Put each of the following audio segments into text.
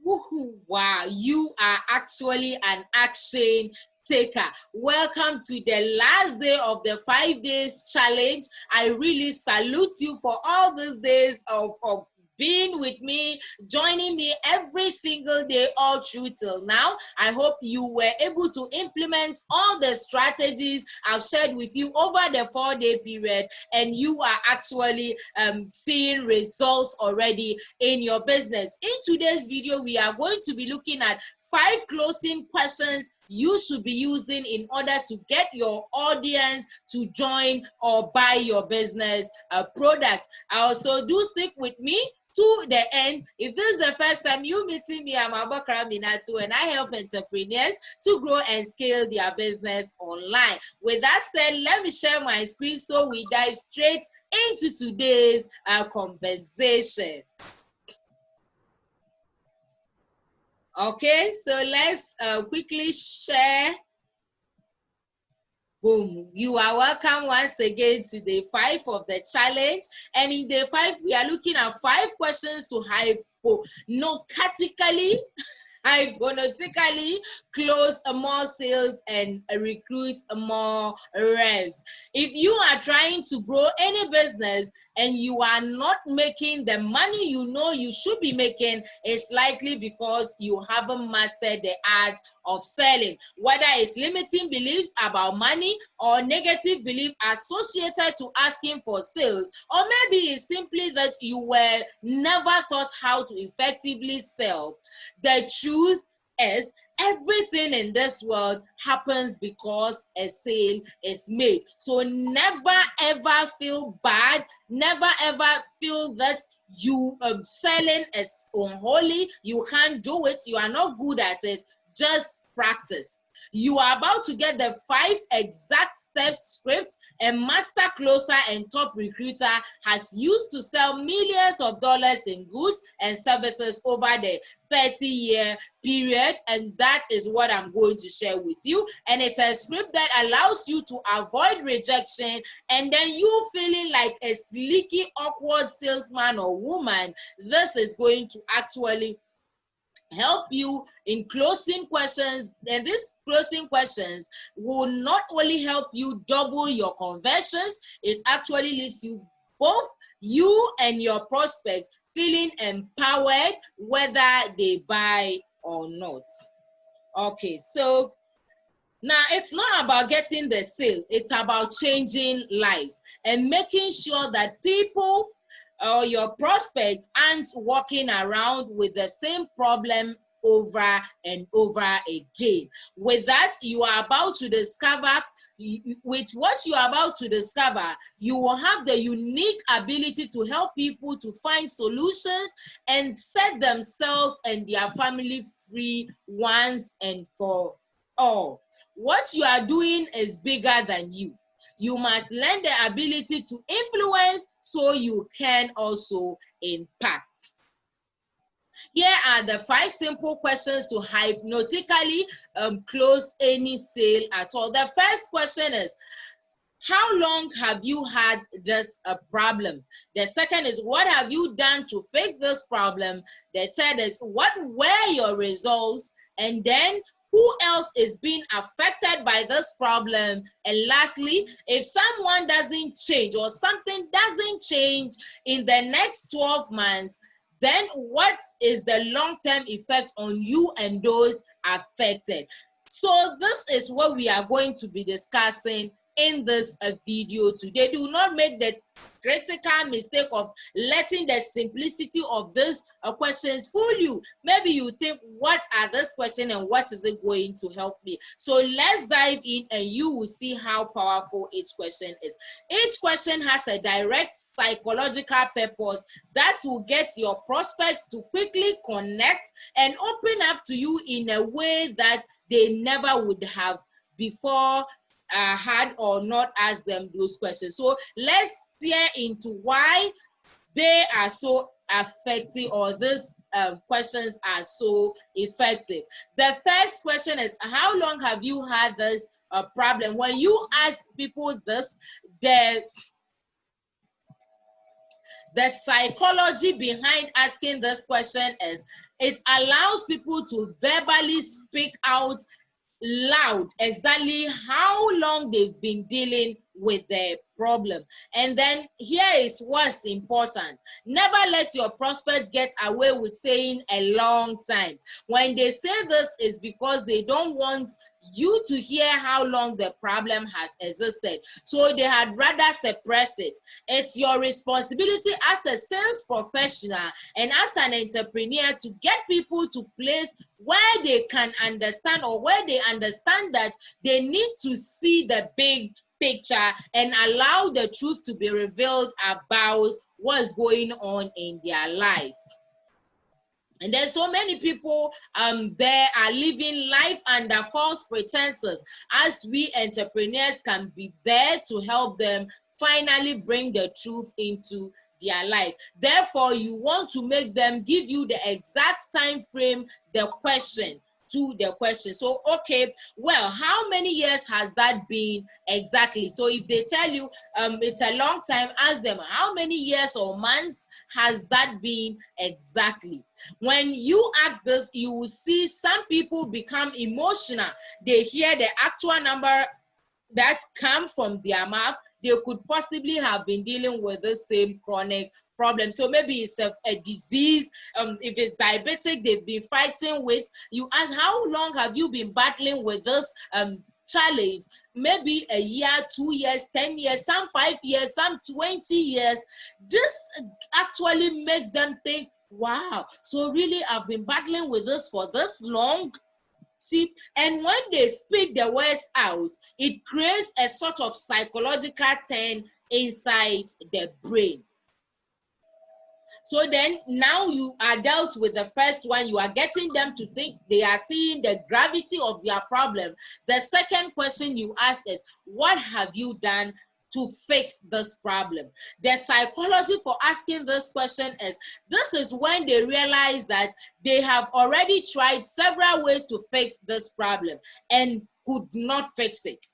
Woohoo, wow, you are actually an action taker. Welcome to the last day of the 5 days challenge. I really salute you for all these days of being with me, joining me every single day all through till now. I hope you were able to implement all the strategies I've shared with you over the 4-day period, and you are actually seeing results already in your business. In today's video, we are going to be looking at 5 closing questions you should be using in order to get your audience to join or buy your business product. Also, do stick with me to the end. If this is the first time you meeting me, I'm Abakara Minatu, and I help entrepreneurs to grow and scale their business online. With that said, let me share my screen so we dive straight into today's conversation. Okay, so let's quickly share. Boom. You are welcome once again to day 5 of the challenge. And in day 5, we are looking at 5 questions to hypothetically close more sales and recruit more reps. If you are trying to grow any business and you are not making the money you know you should be making, it's likely because you haven't mastered the art of selling. Whether it's limiting beliefs about money or negative belief associated to asking for sales, or maybe it's simply that you were never taught how to effectively sell. The truth is, everything in this world happens because a sale is made. So never ever feel bad. Never ever feel that you selling is unholy. You can't do it. You are not good at it. Just practice. You are about to get the 5 exact steps script a master closer and top recruiter has used to sell millions of dollars in goods and services over the 30-year period, and that is what I'm going to share with you. And it's a script that allows you to avoid rejection, and then you feeling like a sneaky, awkward salesman or woman. This is going to actually help you in closing questions, and these closing questions will not only help you double your conversions, it actually leaves you, both you and your prospects, feeling empowered whether they buy or not. Okay, so now it's not about getting the sale, it's about changing lives and making sure that people or your prospects aren't walking around with the same problem over and over again. With that, you are about to discover, with what you are about to discover, you will have the unique ability to help people to find solutions and set themselves and their family free once and for all. What you are doing is bigger than you. You must learn the ability to influence so you can also impact. Here are the 5 simple questions to hypnotically close any sale at all. The first question is, how long have you had this problem? The second is, what have you done to fix this problem? The third is, what were your results? And then, who else is being affected by this problem? And lastly, if someone doesn't change or something doesn't change in the next 12 months, then what is the long-term effect on you and those affected? So this is what we are going to be discussing in this video today. Do not make the critical mistake of letting the simplicity of these questions fool you. Maybe you think, what are this question and what is it going to help me? So let's dive in and you will see how powerful each question is. Each question has a direct psychological purpose that will get your prospects to quickly connect and open up to you in a way that they never would have before had or not asked them those questions. So let's steer into why they are so effective, or these questions are so effective. The first question is, how long have you had this problem? When you ask people this, The psychology behind asking this question is it allows people to verbally speak out loud exactly how long they've been dealing with the problem. And then here is what's important: never let your prospects get away with saying a long time. When they say this, is because they don't want you to hear how long the problem has existed, so they had rather suppress it. It's your responsibility as a sales professional and as an entrepreneur to get people to place where they can understand, or where they understand that they need to see the big picture and allow the truth to be revealed about what's going on in their life. And there's so many people there are living life under false pretenses, as we entrepreneurs can be there to help them finally bring the truth into their life. Therefore, you want to make them give you the exact time frame, the question to the question. So, okay, well, how many years has that been exactly? So if they tell you it's a long time, ask them how many years or months has that been exactly. When you ask this, you will see some people become emotional. They hear the actual number that come from their mouth. They could possibly have been dealing with the same chronic problem. So maybe it's a disease. If it's diabetic, they've been fighting with. You ask, how long have you been battling with this challenge? Maybe a year, 2 years, 10 years, some 5 years, some 20 years. This actually makes them think, wow, so really I've been battling with this for this long. See, and when they speak the words out, it creates a sort of psychological turn inside the brain. So then now you are dealt with the first one. You are getting them to think, they are seeing the gravity of their problem. The second question you ask is, what have you done to fix this problem? The psychology for asking this question is, this is when they realize that they have already tried several ways to fix this problem and could not fix it.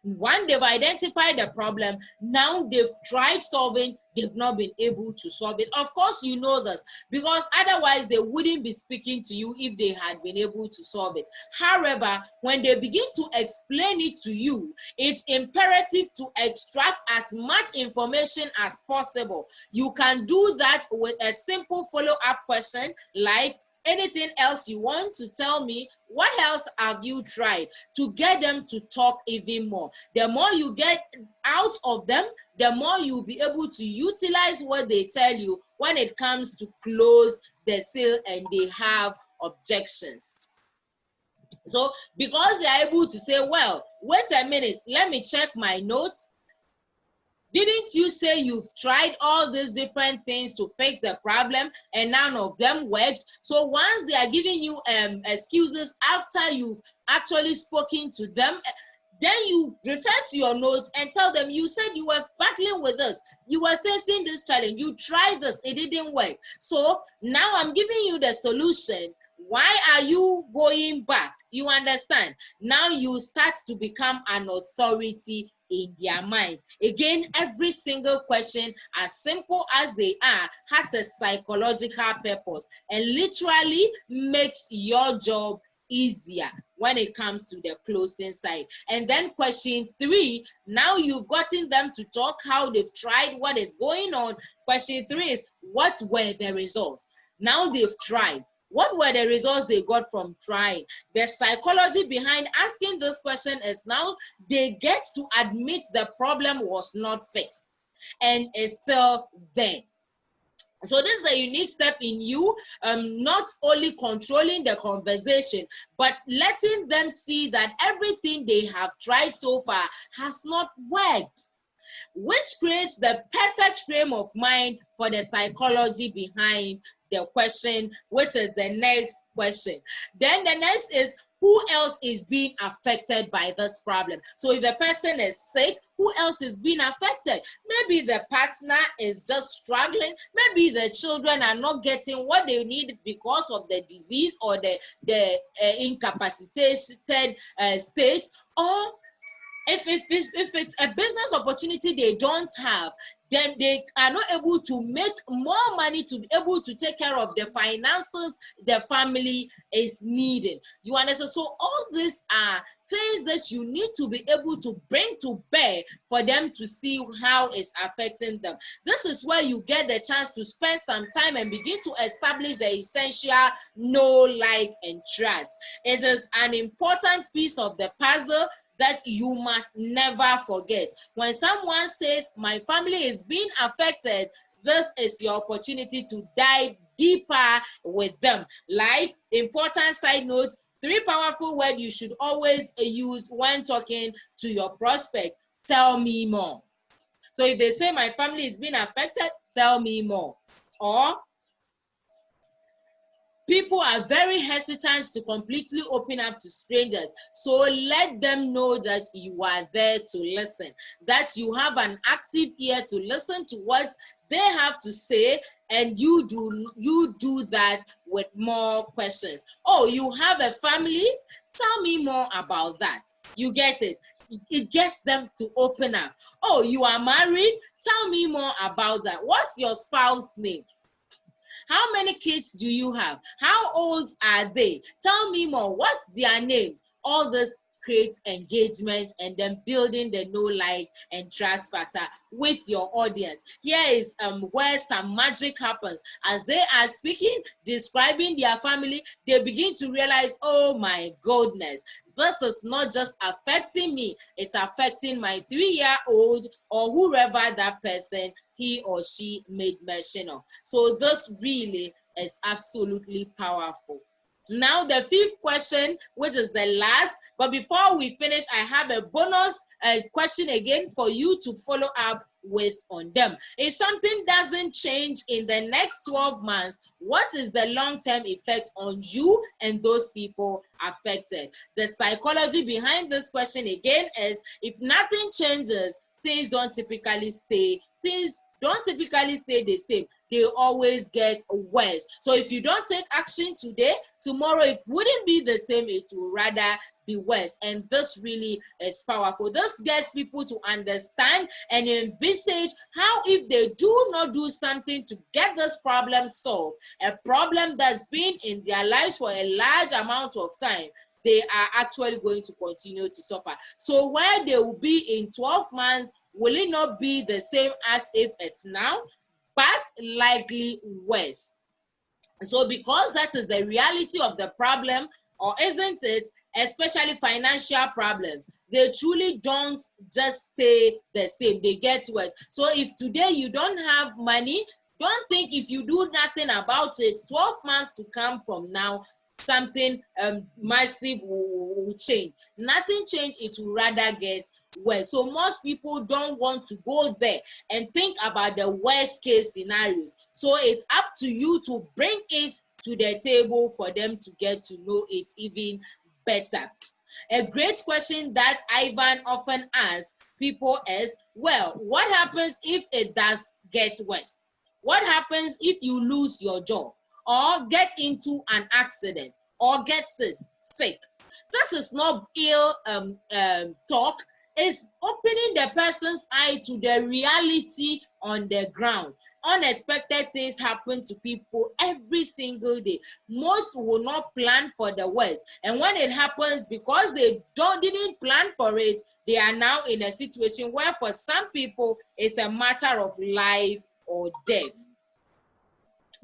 When they've identified the problem, now they've tried solving, they've not been able to solve it. Of course, you know this, because otherwise they wouldn't be speaking to you if they had been able to solve it. However, when they begin to explain it to you, it's imperative to extract as much information as possible. You can do that with a simple follow-up question like, anything else you want to tell me? What else have you tried? To get them to talk even more. The more you get out of them, the more you'll be able to utilize what they tell you when it comes to close the sale and they have objections. So because they are able to say, well, wait a minute, let me check my notes. Didn't you say you've tried all these different things to fix the problem and none of them worked? So once they are giving you excuses after you've actually spoken to them, then you refer to your notes and tell them, you said you were battling with this, you were facing this challenge, you tried this, it didn't work. So now I'm giving you the solution. Why are you going back? You understand? Now you start to become an authority in their minds. Again, every single question, as simple as they are, has a psychological purpose and literally makes your job easier when it comes to the closing side. And then question 3, now you've gotten them to talk how they've tried, what is going on. Question 3 is, what were the results? Now they've tried. What were the results they got from trying? The psychology behind asking this question is now they get to admit the problem was not fixed and is still there. So this is a unique step in you, not only controlling the conversation, but letting them see that everything they have tried so far has not worked, which creates the perfect frame of mind for the psychology behind the question, which is the next question. Then the next is, who else is being affected by this problem? So if a person is sick, who else is being affected? Maybe the partner is just struggling. Maybe the children are not getting what they need because of the disease or the incapacitated state. Or if it's a business opportunity they don't have, then they are not able to make more money to be able to take care of the finances the family is needing. You understand? So all these are things that you need to be able to bring to bear for them to see how it's affecting them. This is where you get the chance to spend some time and begin to establish the essential know, like, and trust. It is an important piece of the puzzle that you must never forget. When someone says, my family is being affected, this is your opportunity to dive deeper with them. Like, important side note, 3 powerful words you should always use when talking to your prospect. Tell me more. So if they say my family is being affected, tell me more. Or people are very hesitant to completely open up to strangers. So let them know that you are there to listen, that you have an active ear to listen to what they have to say, and you do that with more questions. Oh, you have a family? Tell me more about that. You get it? It gets them to open up. Oh, you are married? Tell me more about that. What's your spouse's name? How many kids do you have? How old are they? Tell me more. What's their names? All this creates engagement and then building the know, like, and trust factor with your audience. Here is where some magic happens. As they are speaking, describing their family, they begin to realize, oh my goodness, this is not just affecting me, it's affecting my 3-year-old or whoever that person he or she made mention of. So this really is absolutely powerful. Now the 5th question, which is the last, but before we finish, I have a bonus question again for you to follow up with on them. If something doesn't change in the next 12 months, what is the long-term effect on you and those people affected? The psychology behind this question again is, if nothing changes, things don't typically stay the same. They always get worse. So if you don't take action today, tomorrow it wouldn't be the same, it will rather be worse. And this really is powerful. This gets people to understand and envisage how, if they do not do something to get this problem solved, a problem that's been in their lives for a large amount of time, they are actually going to continue to suffer. So where they will be in 12 months, will it not be the same as if it's now, but likely worse? So because that is the reality of the problem, or isn't it, especially financial problems, they truly don't just stay the same, they get worse. So if today you don't have money, don't think if you do nothing about it, 12 months to come from now, something massive will change. Nothing change, it will rather get worse. So most people don't want to go there and think about the worst case scenarios. So it's up to you to bring it to the table for them to get to know it even better. A great question that Ivan often asks people is, well, what happens if it does get worse? What happens if you lose your job, or get into an accident, or get sick? This is not ill talk. It's opening the person's eye to the reality on the ground. Unexpected things happen to people every single day. Most will not plan for the worst, and when it happens, because they didn't plan for it, they are now in a situation where for some people it's a matter of life or death.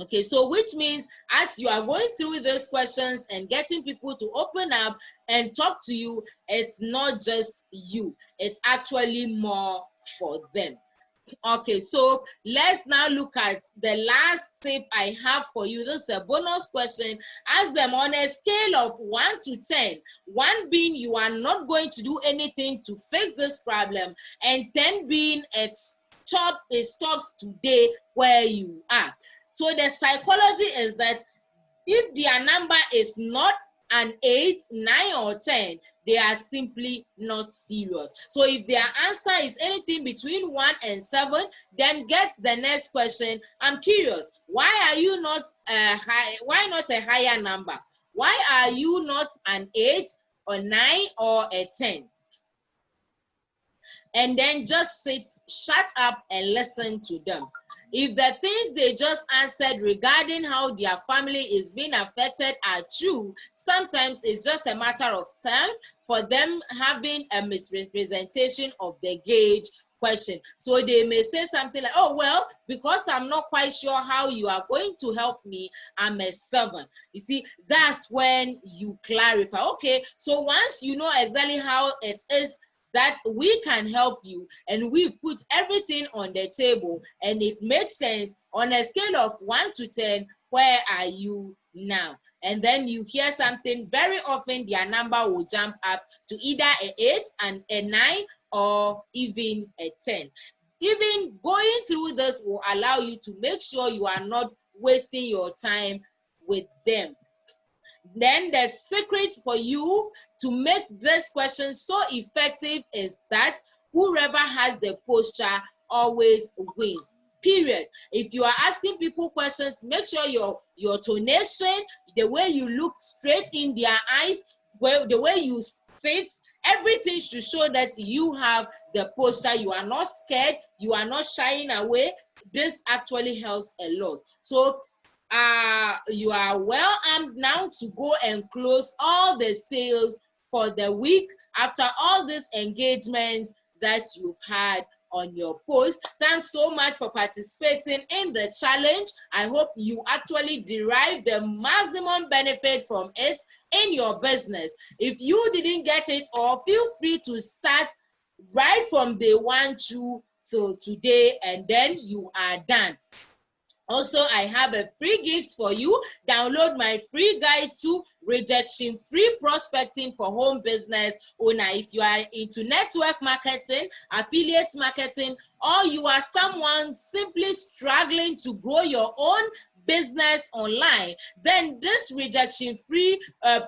Okay, so which means as you are going through these questions and getting people to open up and talk to you, it's not just you, it's actually more for them. Okay, so let's now look at the last tip I have for you. This is a bonus question. Ask them on a scale of 1 to 10, 1 being you are not going to do anything to fix this problem, and 10 being it stops today where you are. So the psychology is that if their number is not an 8, 9, or 10, they are simply not serious. So if their answer is anything between 1 and 7, then get the next question. I'm curious, why are you not why not a higher number? Why are you not an 8 or 9 or a 10? and then just sit, shut up, and listen to them. If the things they just answered regarding how their family is being affected are true, sometimes it's just a matter of time for them having a misrepresentation of the gauge question. So they may say something like, oh, well, because I'm not quite sure how you are going to help me, I'm a servant. You see, that's when you clarify. Okay, so once you know exactly how it is that we can help you, and we've put everything on the table and it makes sense, on a scale of 1 to 10, where are you now? And then you hear something, very often their number will jump up to either a 8 and a 9 or even a 10. Even going through this will allow you to make sure you are not wasting your time with them. Then the secret for you to make this question so effective is that whoever has the posture always wins. Period. If you are asking people questions, make sure your tonation, the way you look straight in their eyes, the way you sit, everything should show that you have the posture. You are not scared. You are not shying away. This actually helps a lot. So you are well armed now to go and close all the sales for the week after all these engagements that you've had on your post. Thanks so much for participating in the challenge. I hope you actually derive the maximum benefit from it in your business. If you didn't get it, or feel free to start right from day 1 till today, and then you are done. Also, I have a free gift for you. Download my free guide to rejection-free prospecting for home business owner. If you are into network marketing, affiliate marketing, or you are someone simply struggling to grow your own business online, then this rejection-free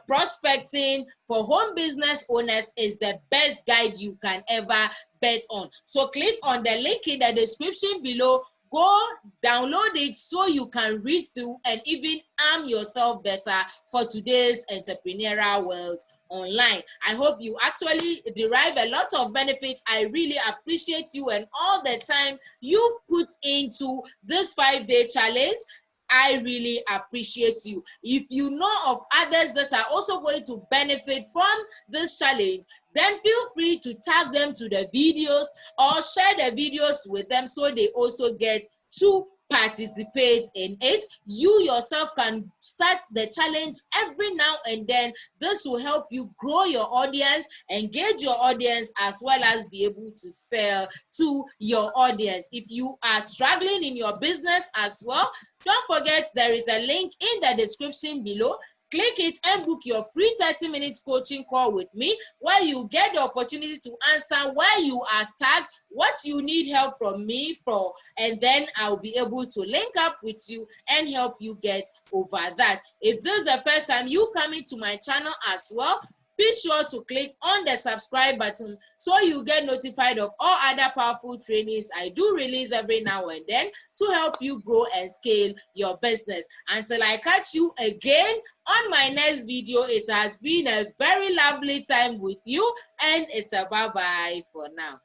prospecting for home business owners is the best guide you can ever bet on. So click on the link in the description below. Go download it so you can read through and even arm yourself better for today's entrepreneurial world online. I hope you actually derive a lot of benefits. I really appreciate you and all the time you've put into this 5-day challenge. I really appreciate you. If you know of others that are also going to benefit from this challenge, then feel free to tag them to the videos or share the videos with them so they also get to participate in it. You yourself can start the challenge every now and then. This will help you grow your audience, engage your audience, as well as be able to sell to your audience. If you are struggling in your business as well, don't forget there is a link in the description below. Click it and book your free 30-minute coaching call with me, where you get the opportunity to answer where you are stuck, what you need help from me for, and then I'll be able to link up with you and help you get over that. If this is the first time you coming to my channel as well, be sure to click on the subscribe button so you get notified of all other powerful trainings I do release every now and then to help you grow and scale your business. Until I catch you again on my next video, it has been a very lovely time with you, and it's a bye-bye for now.